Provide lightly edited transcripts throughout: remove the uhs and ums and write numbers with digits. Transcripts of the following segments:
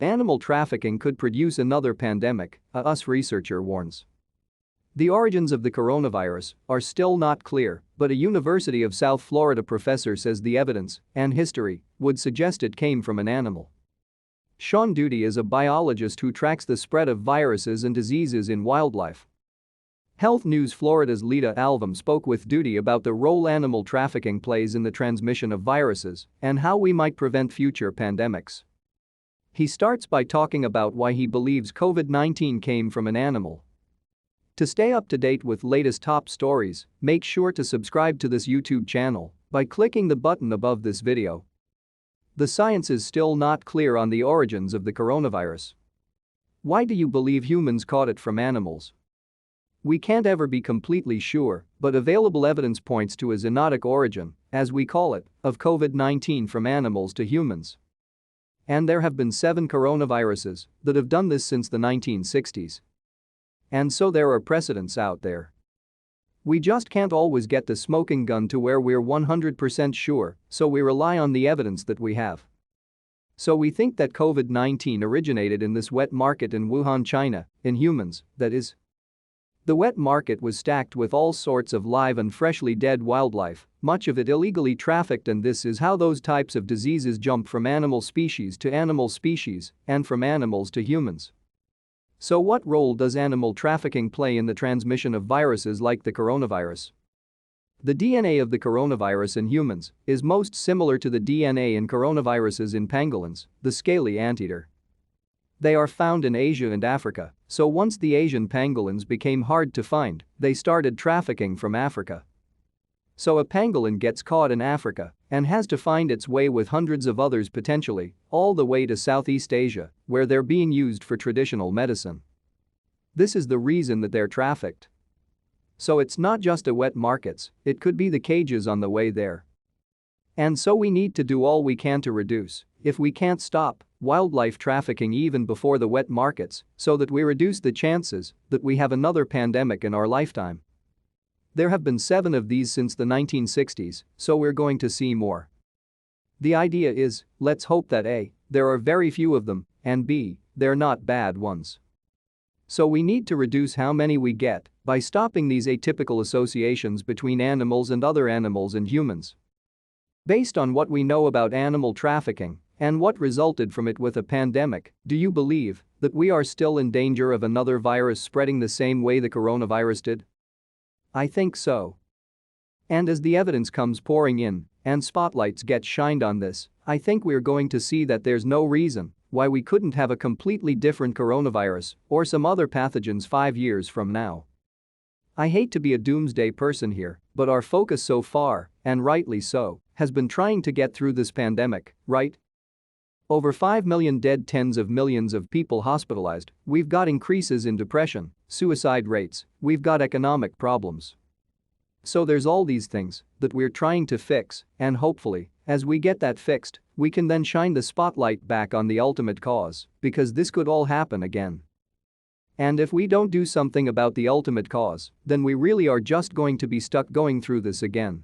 Animal trafficking could produce another pandemic, a US researcher warns. The origins of the coronavirus are still not clear, but a University of South Florida professor says the evidence and history would suggest it came from an animal. Doody is a biologist who tracks the spread of viruses and diseases in wildlife. Health News Florida's Leda Alvim spoke with Doody about the role animal trafficking plays in the transmission of viruses and how we might prevent future pandemics. He starts by talking about why he believes COVID-19 came from an animal. To stay up to date with latest top stories, make sure to subscribe to this YouTube channel by clicking the button above this video. The science is still not clear on the origins of the coronavirus. Why do you believe humans caught it from animals? We can't ever be completely sure, but available evidence points to a zoonotic origin, as we call it, of COVID-19 from animals to humans. And there have been 7 coronaviruses that have done this since the 1960s. And so there are precedents out there. We just can't always get the smoking gun to where we're 100% sure, so we rely on the evidence that we have. So we think that COVID-19 originated in this wet market in Wuhan, China, in humans, that is. The wet market was stacked with all sorts of live and freshly dead wildlife, much of it illegally trafficked, and this is how those types of diseases jump from animal species to animal species and from animals to humans. So what role does animal trafficking play in the transmission of viruses like the coronavirus? The DNA of the coronavirus in humans is most similar to the DNA in coronaviruses in pangolins, the scaly anteater. They are found in Asia and Africa, so once the Asian pangolins became hard to find, they started trafficking from Africa. So a pangolin gets caught in Africa and has to find its way with hundreds of others potentially, all the way to Southeast Asia, where they're being used for traditional medicine. This is the reason that they're trafficked. So it's not just the wet markets, it could be the cages on the way there. And so we need to do all we can to reduce, if we can't stop, wildlife trafficking even before the wet markets, so that we reduce the chances that we have another pandemic in our lifetime. There have been 7 of these since the 1960s, so we're going to see more. The idea is, let's hope that A, there are very few of them, and B, they're not bad ones. So we need to reduce how many we get by stopping these atypical associations between animals and other animals and humans. Based on what we know about animal trafficking and what resulted from it with a pandemic, do you believe that we are still in danger of another virus spreading the same way the coronavirus did? I think so. And as the evidence comes pouring in and spotlights get shined on this, I think we're going to see that there's no reason why we couldn't have a completely different coronavirus or some other pathogens 5 years from now. I hate to be a doomsday person here, but our focus so far, and rightly so, has been trying to get through this pandemic, right? Over 5 million dead, tens of millions of people hospitalized, we've got increases in depression, suicide rates, we've got economic problems. So there's all these things that we're trying to fix, and hopefully, as we get that fixed, we can then shine the spotlight back on the ultimate cause, because this could all happen again. And if we don't do something about the ultimate cause, then we really are just going to be stuck going through this again.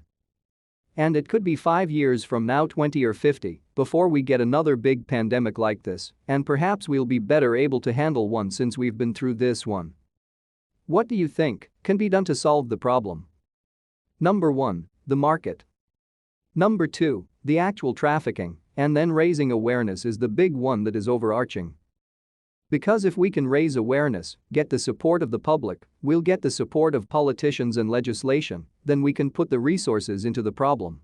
And it could be 5 years from now, 20 or 50, before we get another big pandemic like this, and perhaps we'll be better able to handle one since we've been through this one. What do you think can be done to solve the problem? Number 1, the market. Number 2, the actual trafficking, and then raising awareness is the big one that is overarching. Because if we can raise awareness, get the support of the public, we'll get the support of politicians and legislation, then we can put the resources into the problem.